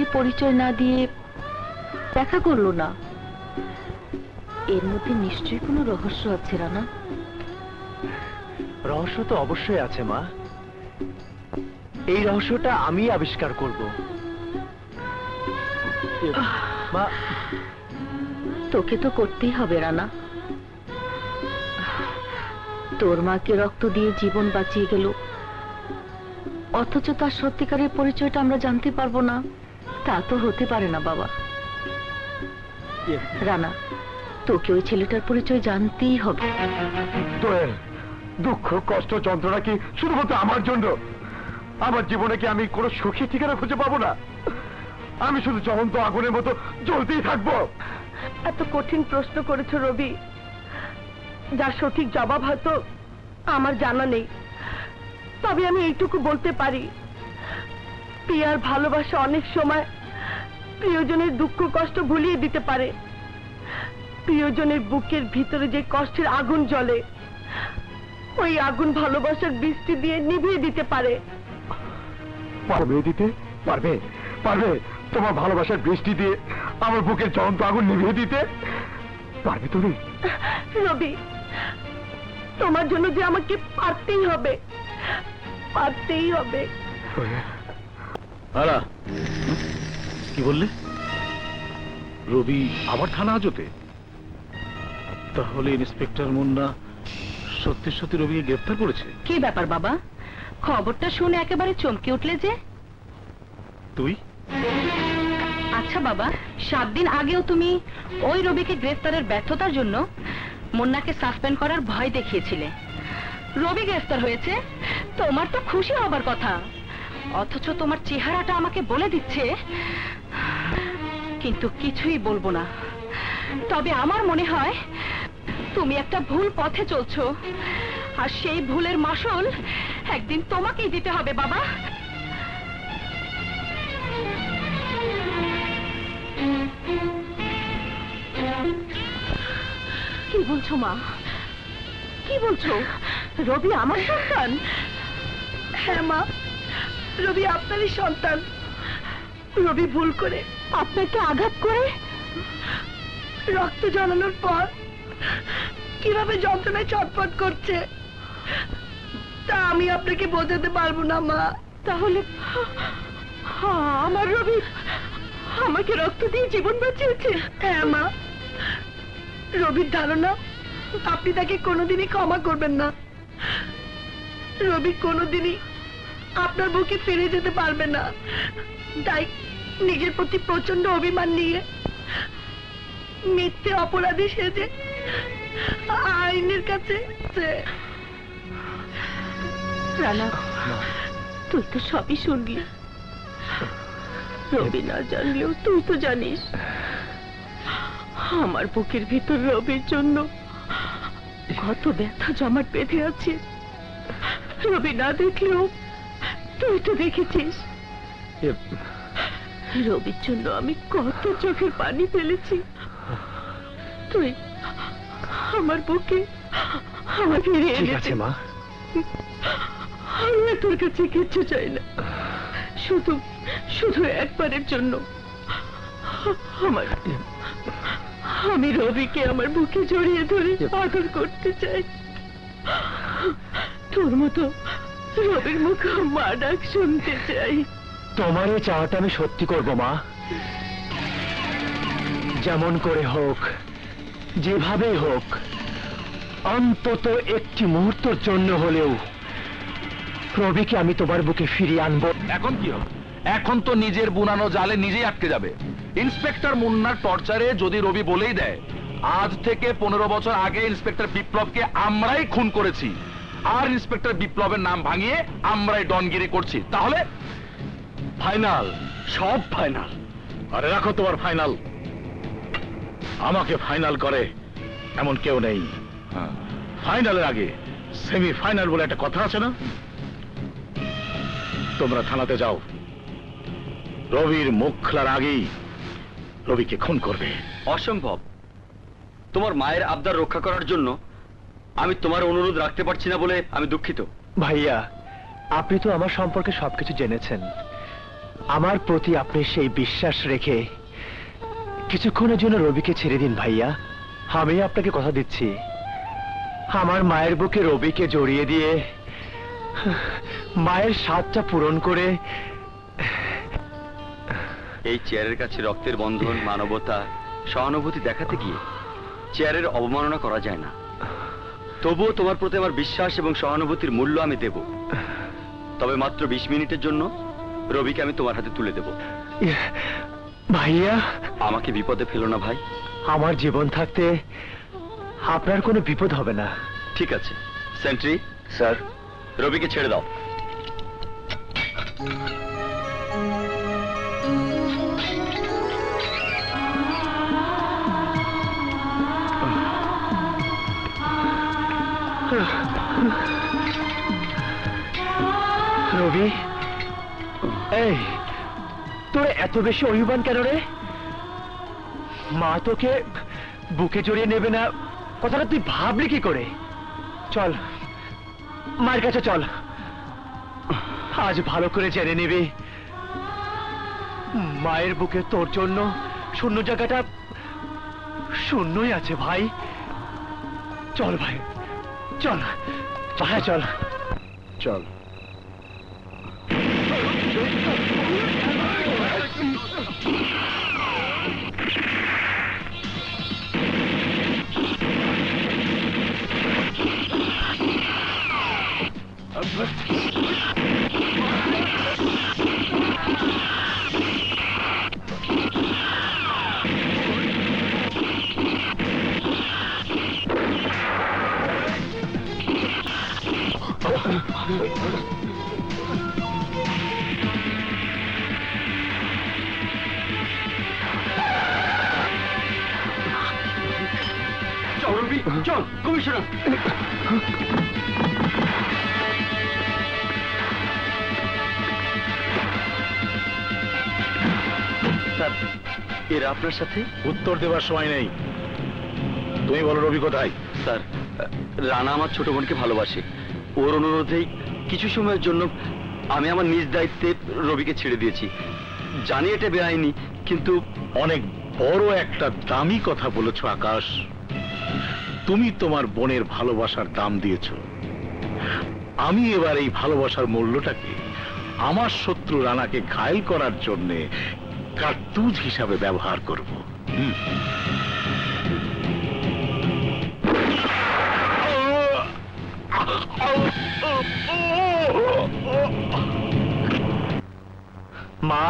বলে পরিচয় না দিয়ে দেখা করলো না। এর মধ্যে নিশ্চয়ই কোনো রহস্য আছে রানা। রহস্য তো অবশ্যই আছে মা। এই রহস্যটা আমি আবিষ্কার করব। মা, তোকে তো করতেই হবে রানা। তোর মাকে রক্ত দিয়ে জীবন বাঁচিয়ে গেল, অথচ তার সত্যিকারের পরিচয়টা আমরা জানতে পারবো না। তা তো হতে পারে না বাবা। রানা, তোকে ওই ছেলেটার পরিচয় জানতেই হবে। দোয়েল, দুঃখ কষ্ট যন্ত্রণা কি শুধুমাত্র আমার জন্য? আমার জীবনে কি আমি কোনো সুখী ঠিকানা খুঁজে পাবো না? আমি শুধু জ্বলন্ত আগুনের মতো জ্বলতেই থাকবো? এত কঠিন প্রশ্ন করেছো রবি, যার সঠিক জবাব হয়তো আমার জানা নেই। তবে আমি এইটুকু বলতে পারি, প্রিয়ার ভালোবাসা অনেক সময় প্রিয়জনের দুঃখ কষ্ট ভুলিয়ে দিতে পারে। প্রিয়জনের বুকের ভিতরে যে কষ্টের আগুন জ্বলে, ওই আগুন ভালোবাসার বৃষ্টি দিয়ে নিভিয়ে দিতে পারে। পারবে দিতে? পারবে, পারবে তোমার ভালোবাসার বৃষ্টি দিয়ে আমার বুকের জ্বলন্ত আগুন নিভিয়ে দিতে? পারবে তুমি? রবি, তোমার জন্য যে আমাকে পারতেই হবে, পারতেই হবে। আলা, কি বললে? রবি আবার থানা হাজতে? তাহলে ইন্সপেক্টর মুন্না সত্যি সত্যি রবিকে গ্রেফতার করেছে? কি ব্যাপার বাবা, খবরটা শুনে একেবারে চমকে উঠলে যে? তুই? আচ্ছা বাবা, 7 দিন আগেও তুমি ওই রবিকে গ্রেফতারের ব্যর্থতার জন্য মুন্নাকে সাসপেন্ড করার ভয় দেখিয়েছিলে। রবি গ্রেফতার হয়েছে, তোমার তো খুশি হবার কথা, অথচ তোমার চেহারাটা আমাকে বলে দিচ্ছে। কিন্তু কিছুই বলবো না। তবে আমার মনে হয় তুমি একটা ভুল পথে চলছো, আর সেই ভুলের মাসুল একদিন তোমাকেই দিতে হবে বাবা। কি বলছো মা, কি বলছো? রবি আমার সন্তান? হ্যাঁ মা, রবি আপনারই সন্তান। রবি ভুল করে আপনাকে আঘাত করে রক্ত জ্বালানোর পর কিভাবে যন্ত্রণায় ছটফট করছে তা আমি আপনাকে বোঝাতে পারবো না মা। তাহলে আমার রবি আমাকে রক্ত দিয়ে জীবন বাঁচিয়েছে? হ্যাঁ মা, রবির ধারণা আপনি তাকে কোনোদিনই ক্ষমা করবেন না। রবি কোনোদিনই আপনার বুকে ফিরে যেতে পারবে না। তাই নিজের প্রতি প্রচন্ড অভিমান নিয়ে মিথ্যে অপরাধী সেজে আইনের কাছে রানা, তুই তো সবই শুনলি। রবি না জানলেও তুই তো জানিস, আমার বুকের ভিতর রবির জন্য কত ব্যথা জমাট বেঁধে আছে। রবি না দেখলেও তুই তো দেখেছিস রবির জন্য আমি কত চোখের পানি ফেলেছি। তুই আমার বুকে আমার ফিরিয়ে ঠিক আছে মা। আমি তোর কাছে কিচ্ছু চাই না, শুধু শুধু একবারের জন্য আমি রবিকে আমার বুকে জড়িয়ে ধরে আদর করতে চাই। তোর মতো রবির মুখে মা ডাক শুনতে চাই। তোমার এই চাওয়াটা আমি সত্যি করব মা। যেমন করে হোক, যেভাবেই হোক, অন্তত একটি মুহূর্তের জন্য হলেও রবিকে আমি তোমার বুকে ফিরিয়ে আনবো। এখন কি হবে? এখন তো নিজের বুনানো জালে নিজেই আটকে যাবে। ইন্সপেক্টর মুন্নার টর্চারে যদি রবি বলেই দেয় আজ থেকে 15 বছর আগে ইন্সপেক্টর বিপ্লবকে আমরাই খুন করেছি, আর ইন্সপেক্টর বিপ্লবের নাম ভাঙিয়ে আমরাই ডনগিরি করছি, তাহলে ফাইনাল, সব ফাইনাল। আরে রাখো তোমার ফাইনাল, আমাকে ফাইনাল করে এমন কেউ নেই। ফাইনালের আগে সেমিফাইনাল বলে একটা কথা আছে না? তোমরা থানাতে যাও, রবির মুখ খোলার আগেই রবিকে খুন করবে। অসম্ভব। তোমার মায়ের আবদার রক্ষা করার জন্য আমি তোমার অনুরোধ রাখতে পারছি না বলে আমি দুঃখিত। ভাইয়া, আপনি তো আমার সম্পর্কে সবকিছু জেনেছেন। আমার প্রতি আপনি সেই বিশ্বাস রেখে কিছুক্ষণের জন্য রবিকে ছেড়ে দিন ভাইয়া। আমি আপনাকে কথা দিচ্ছি, আমার মায়ের বুকে রবিকে জড়িয়ে দিয়ে মায়ের স্বাদটা পূরণ করে এই চেয়ারের কাছে রক্তের বন্ধন, মানবতা, সহানুভূতি দেখাতে গিয়ে চেয়ারের অবমাননা করা যায় না। তবুও তোমার প্রতি আমার বিশ্বাস এবং সহানুভূতির মূল্য আমি দেব। তবে মাত্র 20 মিনিটের জন্য রবিকে আমি তোমার হাতে তুলে দেব। ভাইয়া, আমাকে বিপদে ফেলো না ভাই। আমার জীবন থাকতে আপনার কোনো বিপদ হবে না। ঠিক আছে সেন্ট্রি। স্যার, রবিকে ছেড়ে দাও। রবি, এই তোর এত বেশি অভিমান কেন রে? মা তোকে বুকে জড়িয়ে নেবে না, কথাটা তুই ভাবলি কি করে? চল মায়ের কাছে চল, আজ ভালো করে জেনে নিবি মায়ের বুকে তোর জন্য শূন্য জায়গাটা শূন্যই আছে ভাই। চল ভাই, চল ভাই, চল চল। চল রবি, চল কমিশনার। স্যার, এরা আপনার সাথে? উত্তর দেওয়ার সময় নেই, তুমি বলো রবি কোথায়? স্যার, রানা আমার ছোট বোনকে ভালোবাসে। ওর অনুরোধেই কিছু সময়ের জন্য আমি আমার নিজ দায়িত্বে রবিকে ছেড়ে দিয়েছি। জানি এটা বেআইনি, কিন্তু অনেক বড় একটা দামি কথা বলেছো আকাশ। তুমি তোমার বোনের ভালোবাসার দাম দিয়েছো। আমি এবার এই ভালোবাসার মূল্যটাকে আমার শত্রু রানাকে ঘায়েল করার জন্যে কার্তুজ হিসাবে ব্যবহার করব। মা,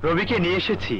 রবিকে নিয়ে এসেছি।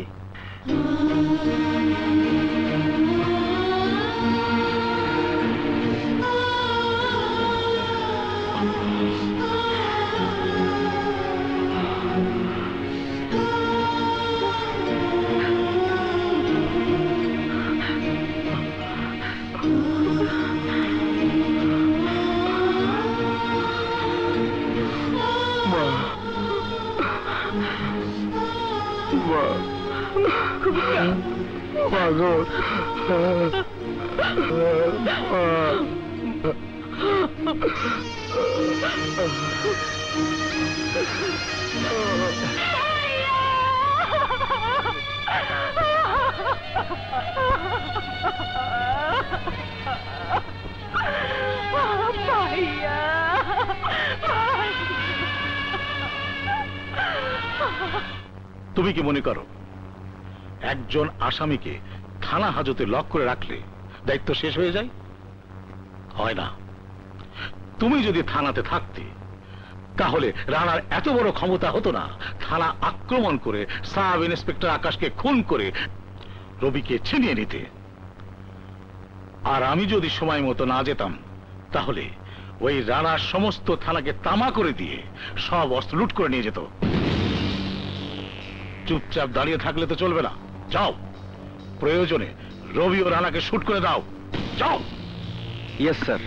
তুমি কি মনে করো একজন আসামিকে থানা হাজতে লক করে রাখলে দায়িত্ব শেষ হয়ে যায়? হয় না। তুমি যদি থানাতে থাকতে তাহলে রানার এত বড় ক্ষমতা হতো না থানা আক্রমণ করে সাব ইন্সপেক্টর আকাশকে খুন করে রবিকে ছিনিয়ে নিতে। আর আমি যদি সময় মতো না যেতাম তাহলে ওই রানার সমস্ত থানাকে তামা করে দিয়ে সব অস্ত্র লুট করে নিয়ে যেত। চুপচাপ দাঁড়িয়ে থাকলে তো চলবে না। যাও, প্রয়োজনে রবি ও রানাকে শুট করে দাও। যাও। Yes sir.